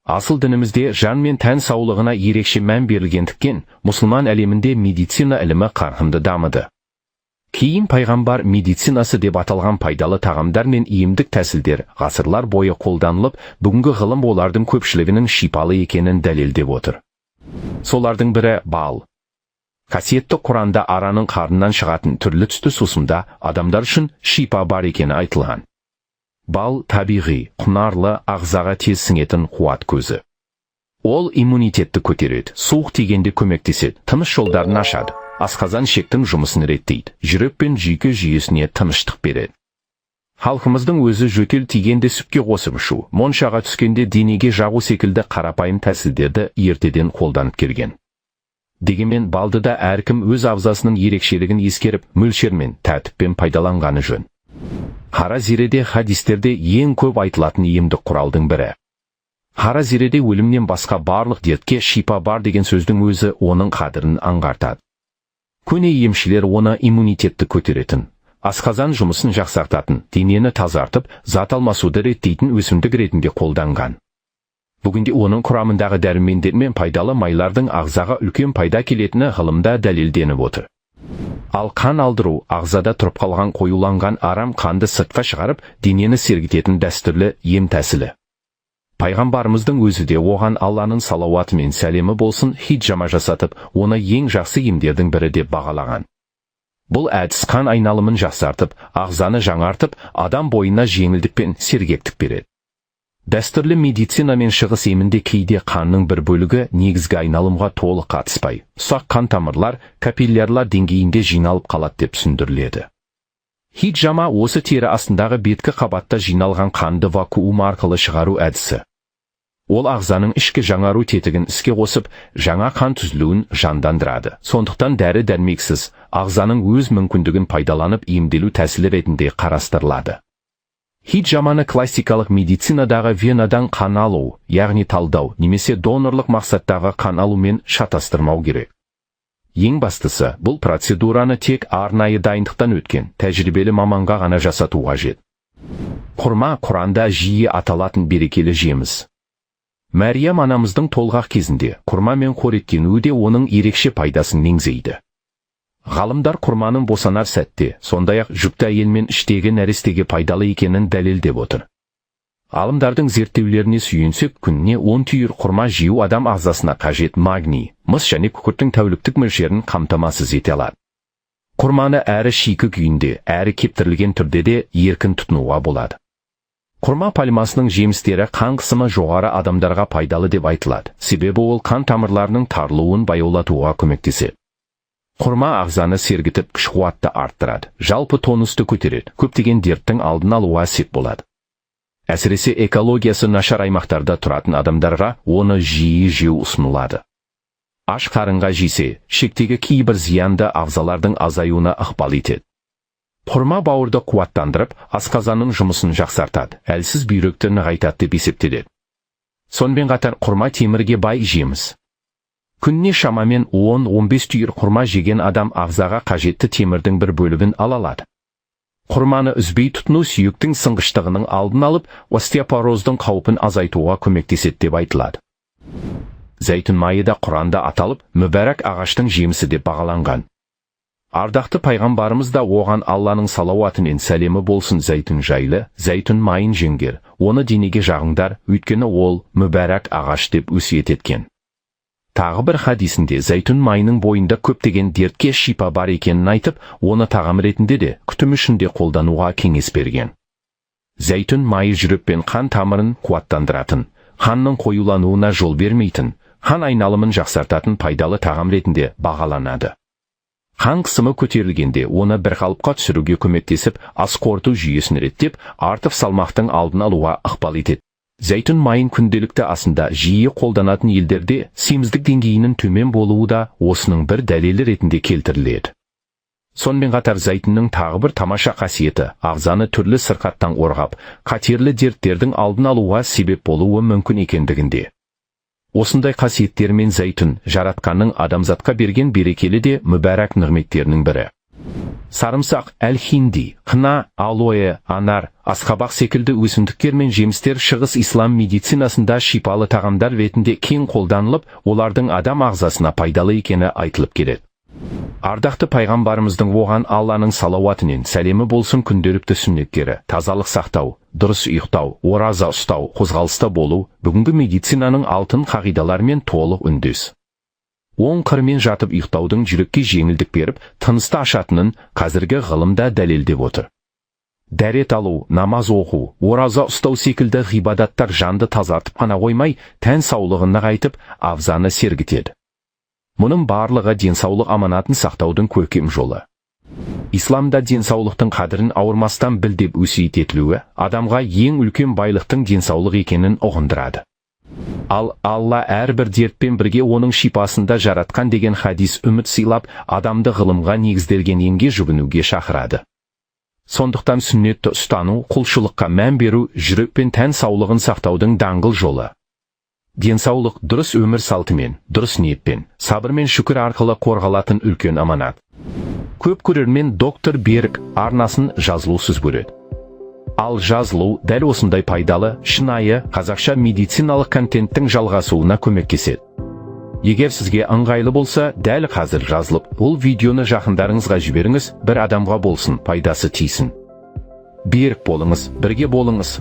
Асыл дінімізде жан мен тән саулығына ерекше мән берілгендіктен, мұсылман әлемінде медицина ілімі қарқынды дамыды. Кейін пайғамбар медицинасы деп аталған пайдалы тағамдар мен емдік тәсілдер ғасырлар бойы қолданылып, бүгінгі ғылым олардың көпшілігінің шипалы екенін дәлелдеп отыр. Солардың бірі бал. Қасиетті Құранда араның қарнынан шығатын түрлі түсті сусында адамдар үшін шипа бар екені айтылған. Бал табиғи, құнарлы, ағзаға тез сіңетін қуат көзі. Ол иммунитетті көтереді, суық тигенде көмектеседі, тыныс жолдарын ашады, асқазан ішектің жұмысын реттейді, жүрек пен жүйке жүйесіне тыныштық береді. Халқымыздың өзі жөтел тигенде сүтке қосып ішу, моншаға түскенде денеге жағу секілді қарапайым тәсілдерді ертеден қолданып келген. Дегенмен балды да әркім өз ағзасының ерекшелігін ескеріп, мөлшермен, тәртіппен пайдаланғаны жөн. Қара зиреде хадистерде ең көп айтылатын емдік құралдың бірі. Қара зиреде өлімнен басқа барлық дертке шипа бар деген сөздің өзі оның қадірін аңғартады. Көне емшілер оны иммунитетті көтеретін, асқазан жұмысын жақсартатын, денені тазартып, зат алмасуды реттейтін өсімдік ретінде қолданған. Бүгінде оның құрамындағы дәрумендер мен пайдалы майлардың ағзаға үлкен пайда келетіні ғылымда дәлелденіп отыр. Ал қан алдыру ағзада тұрып қалған қоюланған арам қанды сыртқа шығарып, денені сергітетін дәстүрлі ем тәсілі. Пайғамбарымыздың өзі де оған Алланың салауаты мен сәлемі болсын хиджама жасатып, оны ең жақсы емдердің бірі деп бағалаған. Бұл әдіс қан айналымын жақсартып, ағзаны жаңартып, адам бойына жеңілдік пен сергектік береді. Дәстүрлі медицина мен шығыс емінде кейде қанның бір бөлігі негізгі айналымға толық қатыспай, ұсақ қан тамырлар, капиллярлар деңгейінде жиналып қалады деп түсіндіріледі. Хиджама осы тері астындағы беткі қабатта жиналған қанды вакуум арқылы шығару әдісі. Ол ағзаның ішкі жаңару тетігін іске қосып, жаңа қан түзілуін жандандырады. Сондықтан дәрі-дәрмексіз ағзаның өз мүмкіндігін пайдаланып емделу тәсілі ретінде қарастырылады. Хиджаманы классикалық медицинадағы венадан қан алу, яғни талдау, немесе донорлық мақсаттағы қан алумен шатастырмау керек. Ең бастысы, бұл процедураны тек арнайы дайындықтан өткен, тәжірибелі маманға ғана жасату қажет. Құрма Құранда жиі аталатын берекелі жеміс. Мәриям анамыздың толғақ кезінде құрма мен қоректенуі де оның ерекше пайдасын меңзейді. Ғалымдар құрманың босанар сәтте, сондай-ақ жүкті әйел мен іштегі нәрестеге пайдалы екенін дәлелдеп отыр. Ғалымдардың зерттеулеріне сүйенсек, күніне 10 түйір құрма жеу адам ағзасына қажет магний, мыс және күкірттің тәуліктік мөлшерін қамтамасыз ете алады. Құрманы әрі шикі күйінде, әрі кептірілген түрде де еркін тұтынуға болады. Құрма пальмасының жемістері қан қысымы жоғары адамдарға пайдалы деп айтылады, себебі ол қан тамырларының тарылуын баяулатуға көмектеседі. Құрма ағзаны сергітіп, күш-қуатты арттырады, жалпы тонусты көтереді, көптеген дерттің алдын алуға сеп болады. Әсіресе экологиясы нашар аймақтарда тұратын адамдарға оны жиі жеу ұсынылады. Аш қарынға жесе, шектегі кейбір зиянды ағзалардың азаюына ықпал етеді. Құрма бауырды қуаттандырып, асқазанның жұмысын жақсартады, әлсіз бүйректі нығайтады деп есептеледі. Сонымен қатар құрма темірге бай жеміс. Күніне шамамен 10-15 түйір құрма жеген адам ағзаға қажетті темірдің бір бөлігін ала алады. Құрманы үзбей тұтыну сүйектің сынғыштығының алдын алып, остеопороздың қаупін азайтуға көмектеседі деп айтылады. Зәйтүн майы да Құранда аталып, мүбәрәк ағаштың жемісі деп бағаланған. Ардақты пайғамбарымыз да оған Алланың салауаты мен сәлемі болсын зәйтүн жайлы, зәйтүн майын жеңдер, оны денеге жағыңдар, өйткені ол мүбәрәк ағаш деп өсиет еткен. Тағы бір хадисінде зәйтүн майының бойында көптеген дертке шипа бар екенін айтып, оны тағам ретінде де, күтім үшін де қолдануға кеңес берген. Зәйтүн майы жүрек пен қан тамырын қуаттандыратын, қанның қоюлануына жол бермейтін, қан айналымын жақсартатын пайдалы тағам ретінде бағаланады. Қан қысымы көтерілгенде оны бір қалыпқа түсіруге көмектесіп, ас қорыту жүйесін реттеп, артық салмақтың алдын алуға ықпал етеді. Зәйтүн майын күнделікті асында жиі қолданатын елдерде семіздік деңгейінің төмен болуы да осының бір дәлелі ретінде келтіріледі. Сонымен қатар зәйтүннің тағы бір тамаша қасиеті ағзаны түрлі сырқаттан қорғап, қатерлі дерттердің алдын алуға себеп болуы мүмкін екендігінде. Осындай қасиеттермен зәйтүн жаратқанның адамзатқа берген берекелі де мүбәрәк нығметтерінің бірі. Sarımsақ, әл-хинди, қына, алоэ, анар, асқабақ секілді өсімдіктер мен жемістер шығыс ислам медицинасында шипалы тағамдар ретінде кең қолданылып, олардың адам ағзасына пайдалы екені айтылып келеді. Ардақты пайғамбарымыздың оған Алланың салауатымен сәлемі болсын күнделікті сүннеттері, тазалық сақтау, дұрыс ұйықтау, ораза ұстау, қозғалыста болу, бүгінгі медицинаның алтын қағидаларымен толық үндес. Оң қырмен жатып ұйықтаудың жүрекке жеңілдік беріп, тынысты ашатынын қазіргі ғылымда дәлелдеп отыр. Дәрет алу, намаз оқу, ораза ұстау секілді ғибадаттар жанды тазартып қана қоймай, тән саулығын нығайтып, ағзаны сергітеді. Мұның барлығы денсаулық аманатын сақтаудың көркем жолы. Исламда денсаулықтың қадірін ауырмастан біл деп өсиет етілуі адамға ең үлкен байлықтың денсаулық екенін ұғындырады. Ал Алла әрбір дертпен бірге оның шипасында жаратқан деген хадис үміт сыйлап, адамды ғылымға негізделген емге жүгінуге шақырады. Сондықтан сүннетті ұстану, құлшылыққа мән беру, жүрек пен тән саулығын сақтаудың даңғыл жолы. Денсаулық дұрыс өмір салтымен, дұрыс ниетпен, сабыр мен шүкір арқылы қорғалатын үлкен аманат. Көп көрермен доктор Берік арнасын жазылусыз көреді. Ал жазылу дәл осындай пайдалы, шынайы, қазақша медициналық контенттің жалғасуына көмектеседі. Егер сізге ыңғайлы болса, дәл қазір жазылып, бұл видеоны жақындарыңызға жіберіңіз, бір адамға болсын, пайдасы тисін. Берік болыңыз, бірге болыңыз.